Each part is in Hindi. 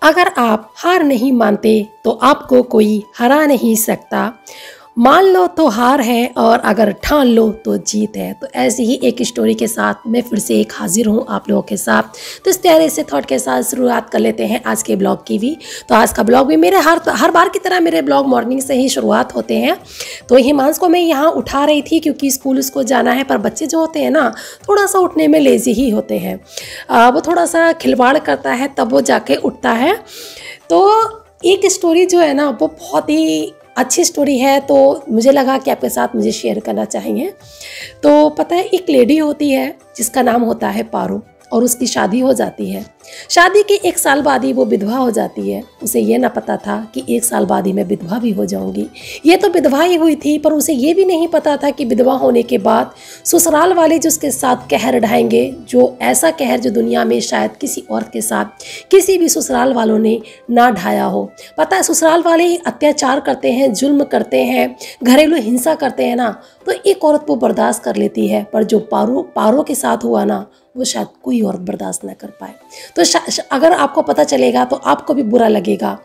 अगर आप हार नहीं मानते तो आपको कोई हरा नहीं सकता। मान लो तो हार है और अगर ठान लो तो जीत है। तो ऐसी ही एक स्टोरी के साथ मैं फिर से एक हाजिर हूँ आप लोगों के साथ। तो इस प्यारे से थॉट के साथ शुरुआत कर लेते हैं आज के ब्लॉग की भी। तो आज का ब्लॉग भी मेरे हर बार की तरह मेरे ब्लॉग मॉर्निंग से ही शुरुआत होते हैं। तो हिमांश को मैं यहाँ उठा रही थी क्योंकि स्कूल उसको जाना है, पर बच्चे जो होते हैं ना थोड़ा सा उठने में लेजी ही होते हैं। वो थोड़ा सा खिलवाड़ करता है तब वो जाके उठता है। तो एक स्टोरी जो है ना वो बहुत ही अच्छी स्टोरी है, तो मुझे लगा कि आपके साथ मुझे शेयर करना चाहिए। तो पता है, एक लेडी होती है जिसका नाम होता है पारो, और उसकी शादी हो जाती है। शादी के 1 साल बाद ही वो विधवा हो जाती है। उसे ये ना पता था कि 1 साल बाद ही मैं विधवा भी हो जाऊंगी। ये तो विधवा ही हुई थी, पर उसे ये भी नहीं पता था कि विधवा होने के बाद ससुराल वाले जो उसके साथ कहर ढाएंगे, जो ऐसा कहर जो दुनिया में शायद किसी औरत के साथ किसी भी ससुराल वालों ने ना ढाया हो। पता है, ससुराल वाले अत्याचार करते हैं, जुल्म करते हैं, घरेलू हिंसा करते हैं ना, तो एक औरत वो बर्दाश्त कर लेती है, पर जो पारो के साथ हुआ ना वो शायद कोई औरत बर्दाश्त ना कर पाए। तो अगर आपको पता चलेगा तो आपको भी बुरा लगेगा।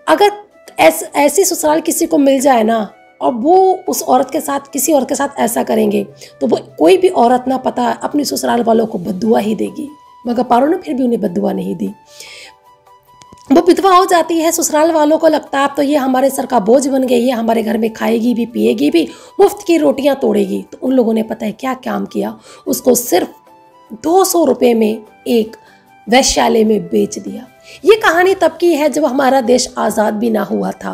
अगर ऐसी ससुराल किसी को मिल जाए ना और वो उस औरत के साथ किसी औरत के साथ ऐसा करेंगे, तो वो कोई भी औरत ना पता अपनी ससुराल वालों को बद्दुआ ही देगी। मगर पारो ने फिर भी उन्हें बद्दुआ नहीं दी। वो विधवा हो जाती है। ससुराल वालों को लगता है अब तो ये हमारे सर का बोझ बन गई है, हमारे घर में खाएगी भी पिएगी भी, मुफ्त की रोटियां तोड़ेगी। तो उन लोगों ने पता है क्या काम किया, उसको सिर्फ 200 रुपये में एक वैश्यालय में बेच दिया। ये कहानी तब की है जब हमारा देश आज़ाद भी ना हुआ था।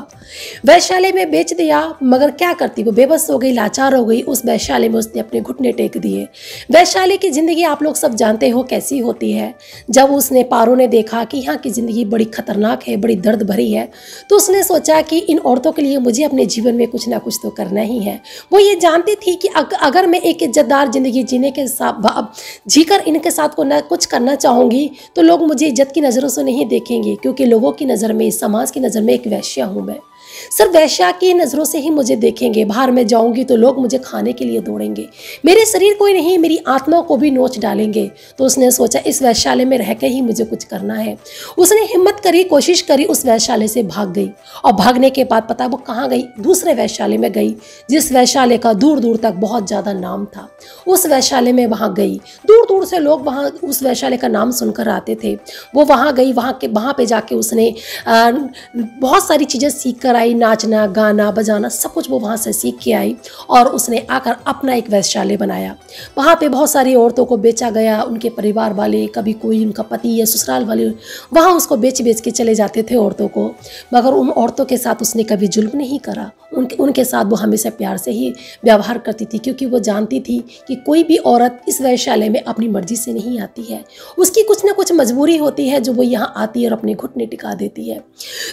वैश्यालय में बेच दिया, मगर क्या करती, वो बेबस हो गई, लाचार हो गई। उस वैश्यालय में उसने अपने घुटने टेक दिए। वैश्यालय की ज़िंदगी आप लोग सब जानते हो कैसी होती है। जब पारो ने देखा कि यहाँ की ज़िंदगी बड़ी खतरनाक है, बड़ी दर्द भरी है, तो उसने सोचा कि इन औरतों के लिए मुझे अपने जीवन में कुछ ना कुछ तो करना ही है। वो ये जानती थी कि अगर मैं एक इज्जतदार ज़िंदगी जीकर इनके साथ कुछ करना चाहूँगी तो लोग मुझे इज्जत की नज़रों से नहीं देखेंगे, क्योंकि लोगों की नज़र में, समाज की नज़र में एक वैश्या हूँ मैं। सिर्फ वैश्या की नज़रों से ही मुझे देखेंगे। बाहर में जाऊंगी तो लोग मुझे खाने के लिए दौड़ेंगे, मेरे शरीर को ही नहीं मेरी आत्मा को भी नोच डालेंगे। तो उसने सोचा इस वैश्यालय में रह के ही मुझे कुछ करना है। उसने हिम्मत करी, कोशिश करी, उस वैश्यालय से भाग गई। और भागने के बाद पता वो कहाँ गई, दूसरे वैश्यालय में गई, जिस वैश्यालय का दूर दूर तक बहुत ज़्यादा नाम था। उस वैश्यालय में वहाँ गई, दूर दूर से लोग वहाँ उस वैश्यालय का नाम सुनकर आते थे। वो वहाँ गई, वहाँ पे जाके उसने बहुत सारी चीज़ें सीख कर आई, नाचना, गाना, बजाना, सब कुछ वो वहाँ से सीख के आई। और उसने आकर अपना एक वैश्यालय बनाया। वहाँ पे बहुत सारी औरतों को बेचा गया। उनके परिवार वाले, कभी कोई उनका पति या ससुराल वाले वहाँ उसको बेच के चले जाते थे औरतों को, मगर उन औरतों के साथ उसने कभी जुल्म नहीं करा। उनके साथ वो हमेशा प्यार से ही व्यवहार करती थी, क्योंकि वो जानती थी कि कोई भी औरत इस वैश्यालय में अपनी मर्जी से नहीं आती है। उसकी कुछ ना कुछ मजबूरी होती है जो वो यहाँ आती है और अपने घुटने टिका देती है।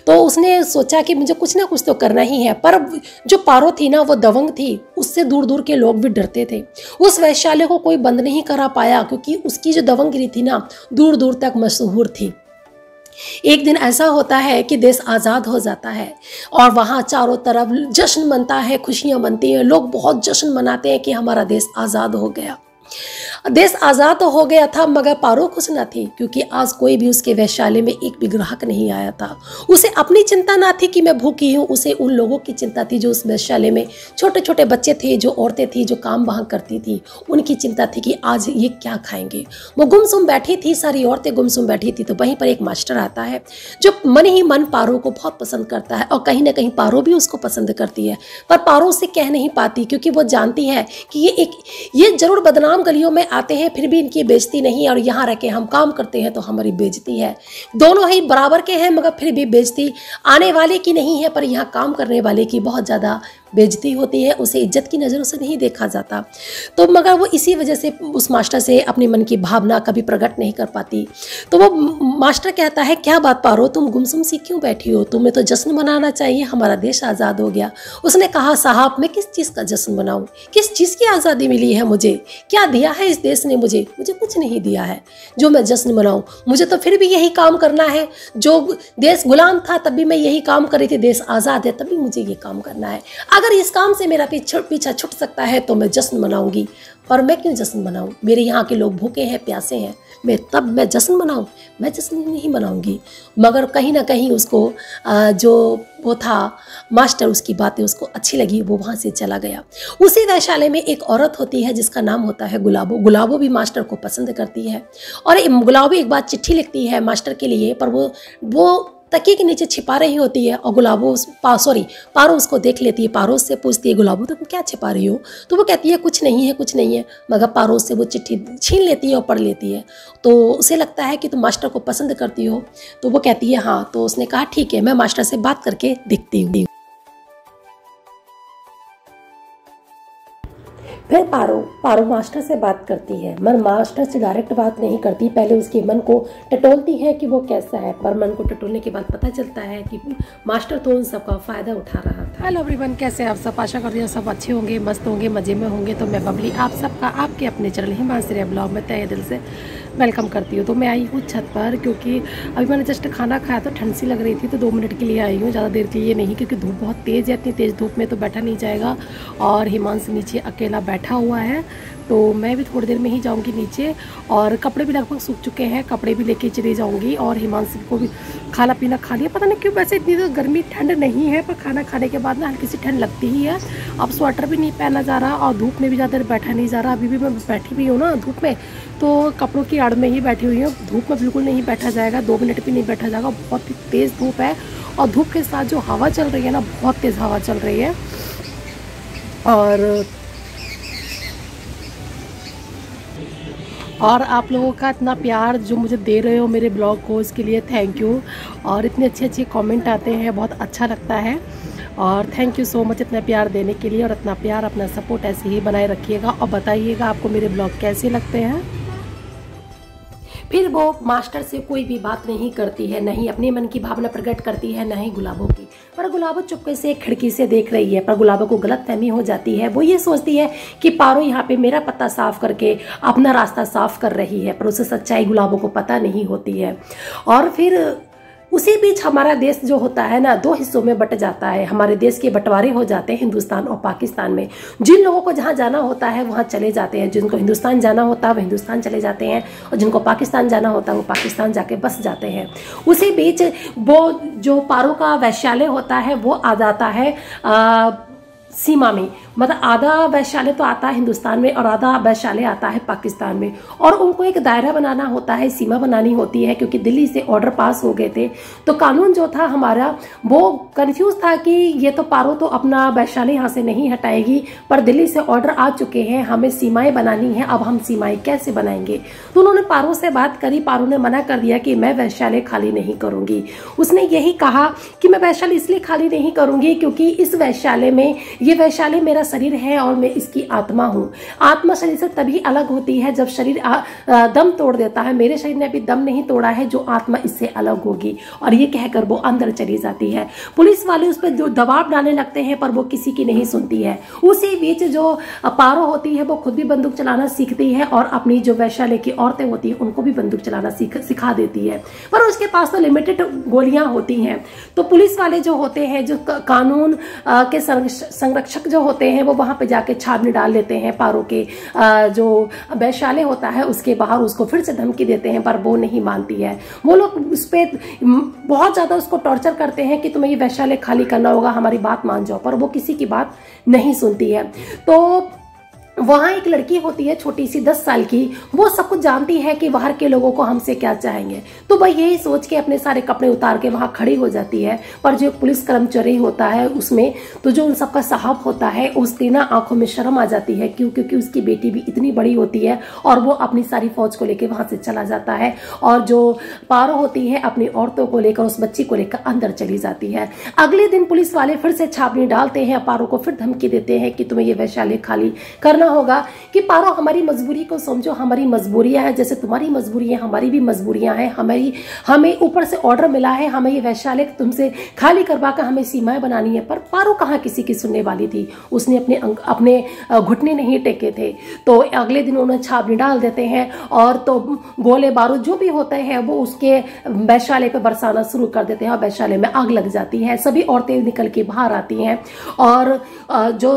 तो उसने सोचा कि मुझे कुछ ना कुछ तो करना ही है। पर जो पारो थी ना वो दबंग थी, उससे दूर दूर के लोग भी डरते थे। उस वैश्यालय को कोई बंद नहीं करा पाया, क्योंकि उसकी जो दबंगगिरी थी ना दूर दूर तक मशहूर थी। एक दिन ऐसा होता है कि देश आज़ाद हो जाता है और वहाँ चारों तरफ जश्न मनता है, खुशियाँ मनती हैं, लोग बहुत जश्न मनाते हैं कि हमारा देश आज़ाद हो गया। देश आज़ाद तो हो गया था, मगर पारो खुश न थी, क्योंकि आज कोई भी उसके वैश्यालय में एक भी ग्राहक नहीं आया था। उसे अपनी चिंता ना थी कि मैं भूखी हूँ, उसे उन लोगों की चिंता थी जो उस वैश्यालय में छोटे छोटे बच्चे थे, जो औरतें थी, जो काम वहाँ करती थी। उनकी चिंता थी कि आज ये क्या खाएंगे। वो गुमसुम बैठी थी, सारी औरतें गुमसुम बैठी थी। तो वहीं पर एक मास्टर आता है जो मन ही मन पारो को बहुत पसंद करता है, और कहीं ना कहीं पारो भी उसको पसंद करती है। पर पारो उसे कह नहीं पाती, क्योंकि वो जानती है कि ये जरूर बदनाम गलियों में आते हैं, फिर भी इनकी बेइज्जती नहीं, और यहाँ रह के हम काम करते हैं तो हमारी बेइज्जती है। दोनों ही बराबर के हैं, मगर फिर भी बेइज्जती आने वाले की नहीं है, पर यहाँ काम करने वाले की बहुत ज़्यादा बेइज्जती होती है। उसे इज्जत की नज़रों से नहीं देखा जाता। तो मगर वो इसी वजह से उस मास्टर से अपनी मन की भावना कभी प्रकट नहीं कर पाती। तो वो मास्टर कहता है, क्या बात पारो, तुम गुमसुम सी क्यों बैठी हो, तुम्हें तो जश्न मनाना चाहिए, हमारा देश आज़ाद हो गया। उसने कहा, साहब मैं किस चीज़ का जश्न मनाऊं, किस चीज़ की आज़ादी मिली है मुझे, क्या दिया है इस देश ने मुझे कुछ नहीं दिया है जो मैं जश्न मनाऊं। मुझे तो फिर भी यही काम करना है, जो देश गुलाम था तब भी मैं यही काम कर रही थी, देश आज़ाद है तब भी मुझे ये काम करना है। अगर इस काम से मेरा पीछा छूट सकता है तो मैं जश्न मनाऊंगी, पर मैं क्यों जश्न मनाऊं? मेरे यहाँ के लोग भूखे हैं, प्यासे हैं, मैं जश्न मनाऊं? मैं जश्न नहीं मनाऊंगी। मगर कहीं ना कहीं उसको जो वो था मास्टर, उसकी बातें उसको अच्छी लगी, वो वहाँ से चला गया। उसी वैशाली में एक औरत होती है जिसका नाम होता है गुलाबो। गुलाबो भी मास्टर को पसंद करती है और गुलाबो एक बार चिट्ठी लिखती है मास्टर के लिए, पर वो तकिए के नीचे छिपा रही होती है और पारो उसको देख लेती है। पारो उससे पूछती है, गुलाबो तुम क्या छिपा रही हो? तो वो कहती है कुछ नहीं है। मगर पारो से वो चिट्ठी छीन लेती है और पढ़ लेती है। तो उसे लगता है कि तुम मास्टर को पसंद करती हो। तो वो कहती है हाँ। तो उसने कहा ठीक है, मैं मास्टर से बात करके देखती हूँ। फिर पारो मास्टर से बात करती है। मन मास्टर से डायरेक्ट बात नहीं करती, पहले उसके मन को टटोलती है कि वो कैसा है। पर मन को टटोलने के बाद पता चलता है कि मास्टर तो उन सबका फ़ायदा उठा रहा था। हेलो एवरीवन, कैसे आप सब? आशा करती हूँ सब अच्छे होंगे, मस्त होंगे, मज़े में होंगे। तो मैं बबली आप सबका आपके अपने चैनल हिमांशी ब्लॉग में तहे दिल से वेलकम करती हूँ। तो मैं आई हूँ छत पर, क्योंकि अभी मैंने जस्ट खाना खाया तो ठंड सी लग रही थी, तो 2 मिनट के लिए आई हूँ, ज़्यादा देर के लिए नहीं, क्योंकि धूप बहुत तेज़ है। इतनी तेज़ धूप में तो बैठा नहीं जाएगा और हिमांशी नीचे अकेला बैठा हुआ है। तो मैं भी थोड़ी देर में ही जाऊंगी नीचे, और कपड़े भी लगभग सूख चुके हैं, कपड़े भी लेके चली जाऊंगी। और हिमांशी को भी खाना पीना खा लिया। पता नहीं क्यों, वैसे इतनी तो गर्मी ठंड नहीं है, पर खाना खाने के बाद ना हल्की सी ठंड लगती ही है। अब स्वेटर भी नहीं पहना जा रहा और धूप में भी ज़्यादा देर बैठा नहीं जा रहा। अभी भी मैं बैठी भी हूँ ना धूप में, तो कपड़ों की आड़ में ही बैठी हुई हूँ। धूप में बिल्कुल नहीं बैठा जाएगा, 2 मिनट भी नहीं बैठा जाएगा। बहुत ही तेज़ धूप है और धूप के साथ जो हवा चल रही है ना, बहुत तेज़ हवा चल रही है। और आप लोगों का इतना प्यार जो मुझे दे रहे हो मेरे ब्लॉग को, इसके लिए थैंक यू। और इतने अच्छे कमेंट आते हैं, बहुत अच्छा लगता है। और थैंक यू सो मच इतना प्यार देने के लिए। और इतना प्यार, अपना सपोर्ट ऐसे ही बनाए रखिएगा और बताइएगा आपको मेरे ब्लॉग कैसे लगते हैं। फिर वो मास्टर से कोई भी बात नहीं करती है, नहीं अपने मन की भावना प्रकट करती है, नहीं गुलाबो की। पर गुलाबो चुपके से खिड़की से देख रही है। पर गुलाबो को गलतफहमी हो जाती है। वो ये सोचती है कि पारो यहाँ पे मेरा पत्ता साफ करके अपना रास्ता साफ कर रही है, पर उसे सच्चाई गुलाबो को पता नहीं होती है। और फिर उसी बीच हमारा देश जो होता है ना, 2 हिस्सों में बट जाता है। हमारे देश के बंटवारे हो जाते हैं हिंदुस्तान और पाकिस्तान में। जिन लोगों को जहाँ जाना होता है वहाँ चले जाते हैं, जिनको हिंदुस्तान जाना होता है वो हिंदुस्तान चले जाते हैं, और जिनको पाकिस्तान जाना होता है वो पाकिस्तान जाके बस जाते हैं। उसी बीच वो जो पारो का वैश्यालय होता है वो आ जाता है सीमा में। मतलब आधा वैश्यालय तो आता है हिंदुस्तान में और आधा वैश्यालय आता है पाकिस्तान में। और उनको एक दायरा बनाना होता है, सीमा बनानी होती है, क्योंकि दिल्ली से ऑर्डर पास हो गए थे। तो कानून जो था हमारा वो कंफ्यूज था कि ये तो पारो तो अपना वैश्यालय यहाँ से नहीं हटाएगी, पर दिल्ली से ऑर्डर आ चुके हैं, हमें सीमाएं बनानी है, अब हम सीमाएं कैसे बनाएंगे। तो उन्होंने पारो से बात करी। पारो ने मना कर दिया कि मैं वैश्यालय खाली नहीं करूंगी। उसने यही कहा कि मैं वैश्यालय इसलिए खाली नहीं करूंगी क्योंकि इस वैश्यालय में, ये वैश्यालय मेरा शरीर है और मैं इसकी आत्मा हूँ। आत्मा शरीर से तभी अलग होती है जब शरीर दम तोड़ देता है। मेरे शरीर ने अभी दम नहीं तोड़ा है, जो आत्मा इससे अलग होगी। और ये कहकर वो अंदर चली जाती है। पुलिस वाले उस पर जो दबाव डालने लगते हैं, पर वो किसी की नहीं सुनती है। उसी बीच जो पारो होती है वो खुद भी बंदूक चलाना सीखती है और अपनी जो वैश्यालय की औरतें होती हैं उनको भी बंदूक चलाना सिखा देती है। पर उसके पास तो लिमिटेड गोलियां होती हैं। तो पुलिस वाले जो होते हैं, जो कानून के संरक्षक जो होते हैं, वो वहां पे जाके छावनी डाल लेते हैं। पारो के जो वैश्यालय होता है उसके बाहर उसको फिर से धमकी देते हैं, पर वो नहीं मानती है। वो लोग उस पर बहुत ज्यादा उसको टॉर्चर करते हैं कि तुम्हें ये वैश्यालय खाली करना होगा, हमारी बात मान जाओ, पर वो किसी की बात नहीं सुनती है। तो वहां एक लड़की होती है छोटी सी 10 साल की, वो सब कुछ जानती है कि बाहर के लोगों को हमसे क्या चाहेंगे। तो वह यही सोच के अपने सारे कपड़े उतार के वहां खड़ी हो जाती है। पर जो पुलिस कर्मचारी होता है उसमें, तो जो उन सबका साहब होता है, उसकी ना आंखों में शर्म आ जाती है, क्योंकि उसकी बेटी भी इतनी बड़ी होती है। और वो अपनी सारी फौज को लेकर वहां से चला जाता है। और जो पारो होती है अपनी औरतों को लेकर, उस बच्ची को लेकर अंदर चली जाती है। अगले दिन पुलिस वाले फिर से छावनी डालते हैं, पारो को फिर धमकी देते हैं कि तुम्हें ये वैश्यालय खाली करना होगा कि पारो हमारी मजबूरी को समझो, हमारी मजबूरियां हैं जैसे तुम्हारी मजबूरियां, हमारी भी मजबूरियां हैं। हमें ऊपर से ऑर्डर मिला है, हमें ये वैश्यालय तुमसे खाली करवा कर हमें सीमाएं बनानी है। पर पारो कहाँ किसी की सुनने वाली थी, उसने अपने घुटने नहीं टेके थे। तो अगले दिन उन्हें छावनी डाल देते हैं और तो गोले बारूद जो भी होते हैं वो उसके वैश्यालय पे बरसाना शुरू कर देते हैं और वैश्यालय में आग लग जाती है। सभी औरतें निकल के बाहर आती हैं और जो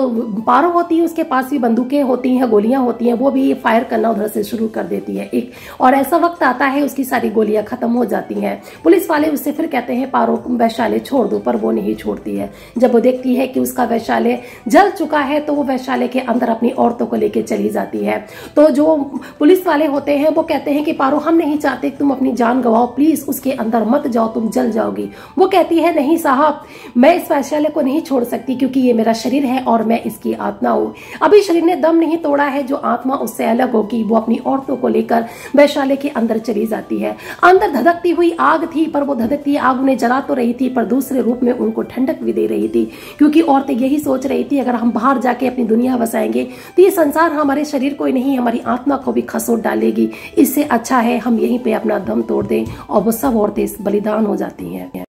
पारो होती है उसके पास भी बंदूकें होती हैं, गोलियां होती हैं, वो भी फायर करना उधर से शुरू कर देती है एक। और ऐसा वक्त आता है उसकी सारी गोलियां खत्म हो जाती हैं। पुलिस वाले उससे फिर कहते हैं पारो वैश्यालय छोड़ दो, पर वो नहीं छोड़ती है। जब वो देखती है कि उसका वैश्यालय जल चुका है तो वो वैश्यालय के अंदर अपनी औरतों को लेकर चली जाती है। तो जो पुलिस वाले होते हैं वो कहते हैं कि पारो हम नहीं चाहते तुम अपनी जान गवाओ, प्लीज उसके अंदर मत जाओ, तुम जल जाओगी। वो कहती है नहीं साहब, मैं इस वैश्यालय को नहीं छोड़ सकती क्योंकि ये मेरा शरीर है और मैं इसकी आत्मा हूँ। अभी शरीर ने दम नहीं तोड़ा है, जो आत्मा उससे अलग होगी वो अपनी औरतों को लेकर वैश्यालय के अंदर चली जाती है। अंदर धधकती हुई आग थी, पर वो धधकती आग उन्हें जला तो रही थी पर दूसरे रूप में उनको ठंडक भी दे रही थी, क्योंकि औरतें यही सोच रही थी अगर हम बाहर जाके अपनी दुनिया बसाएंगे तो ये संसार हमारे शरीर को ही नहीं हमारी आत्मा को भी खसोट डालेगी। इससे अच्छा है हम यहीं पे अपना दम तोड़ दें। और वो सब औरतें बलिदान हो जाती हैं।